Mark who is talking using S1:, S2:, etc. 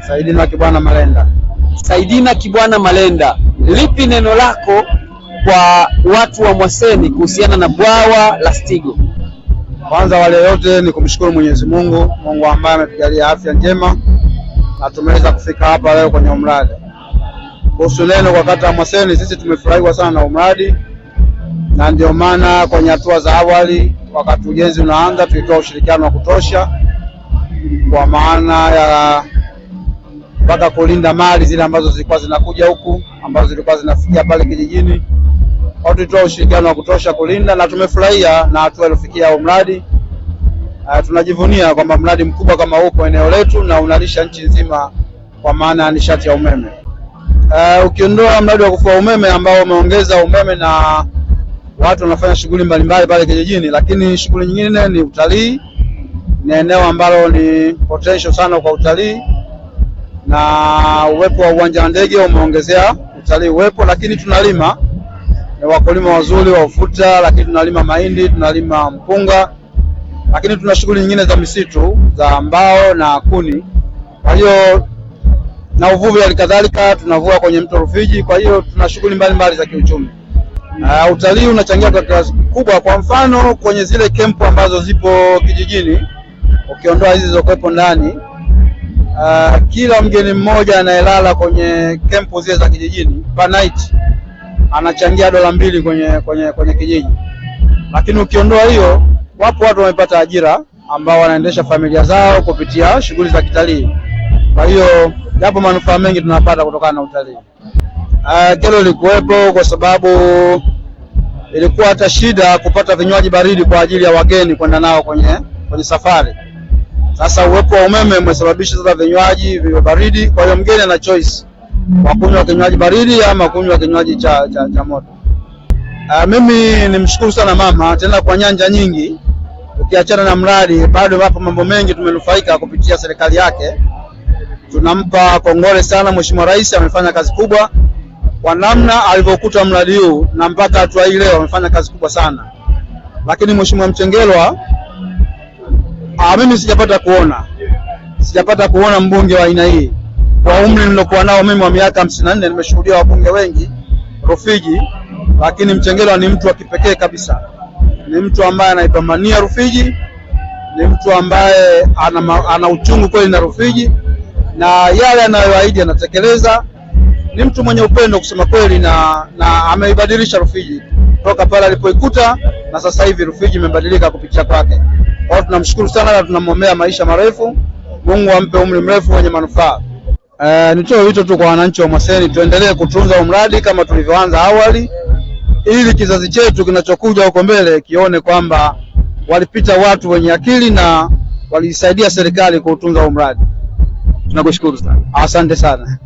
S1: Saidina Kibwana Malenda.
S2: Saidina Kibwana Malenda, lipi neno lako kwa watu wa Mwaseni kuhusiana na bwawa la Stigo?
S1: Kwanza wale wote ni kumshukuru Mwenyezi Mungu, Mungu ambaye ametujalia afya njema na tumeweza kufika hapa leo kwenye mradi. Kuhusu neno kwa kata ya Mwaseni, sisi tumefurahiwa sana na mradi, na ndio maana kwenye hatua za awali wakati ujenzi unaanza tulitoa ushirikiano wa kutosha, kwa maana ya mpaka kulinda mali zile ambazo zilikuwa zinakuja huku, ambazo zilikuwa zinafikia pale kijijini. Tulitoa ushirikiano wa kutosha kulinda, na tumefurahia na hatua iliyofikia huo mradi. Tunajivunia kwamba mradi mkubwa kama upo eneo letu na unalisha nchi nzima kwa maana ya nishati ya umeme. Ukiondoa mradi wa kufua umeme ambao umeongeza umeme na watu wanafanya shughuli mbalimbali pale kijijini, lakini shughuli nyingine ni utalii. Ni eneo ambalo ni potential sana kwa utalii, na uwepo wa uwanja wa ndege umeongezea utalii uwepo, lakini tunalima, ni wakulima wazuri wa ufuta, lakini tunalima mahindi, tunalima mpunga, lakini tuna shughuli nyingine za misitu za mbao na kuni. Kwa hiyo na uvuvi halikadhalika, tunavua kwenye mto Rufiji. Kwa hiyo tuna shughuli mbalimbali za kiuchumi. Utalii unachangia kwa kiasi kikubwa. Kwa mfano kwenye zile kempu ambazo zipo kijijini, ukiondoa hizi zilizokuwepo ndani, kila mgeni mmoja anayelala kwenye kempu zile za kijijini per night anachangia $2 kwenye kijiji. Lakini ukiondoa hiyo, wapo watu wamepata ajira ambao wanaendesha familia zao kupitia shughuli za kitalii. Kwa hiyo yapo manufaa mengi tunapata kutokana na utalii. Kero likuwepo kwa sababu ilikuwa hata shida kupata vinywaji baridi kwa ajili ya wageni kwenda nao kwenye safari. Sasa uwepo wa umeme umesababisha sasa vinywaji viwe baridi, kwa hiyo mgeni ana choice wa kunywa kinywaji baridi ama kunywa kinywaji cha moto. Mimi nimshukuru sana mama tena kwa nyanja nyingi. Ukiachana na mradi, bado wapo mambo mengi tumenufaika kupitia serikali yake. Tunampa kongole sana Mheshimiwa Rais, amefanya kazi kubwa kwa namna alivyokuta mradi huu, na mpaka hatua hii leo amefanya kazi kubwa sana. Lakini Mheshimiwa Mchengerwa, mimi sijapata kuona mbunge wa aina hii. Kwa umri nilokuwa nao mimi wa miaka 54, nimeshuhudia wabunge wengi Rufiji, lakini Mchengerwa ni mtu wa kipekee kabisa. Ni mtu ambaye anaipambania Rufiji, ni mtu ambaye ana uchungu kweli na Rufiji, na yale anayoahidi anatekeleza. Ni mtu mwenye upendo kusema kweli, na ameibadilisha Rufiji toka pale alipoikuta, na sasa hivi Rufiji imebadilika kupitia kwake. Kwa hiyo tunamshukuru sana na tunamwombea maisha marefu. Mungu ampe umri mrefu wenye manufaa. Nitoe wito tu kwa wananchi wa Mwaseni, tuendelee kutunza mradi kama tulivyoanza awali, ili kizazi chetu kinachokuja huko mbele kione kwamba walipita watu wenye akili na walisaidia serikali kuutunza mradi.
S2: Tunakushukuru sana.
S1: Asante sana.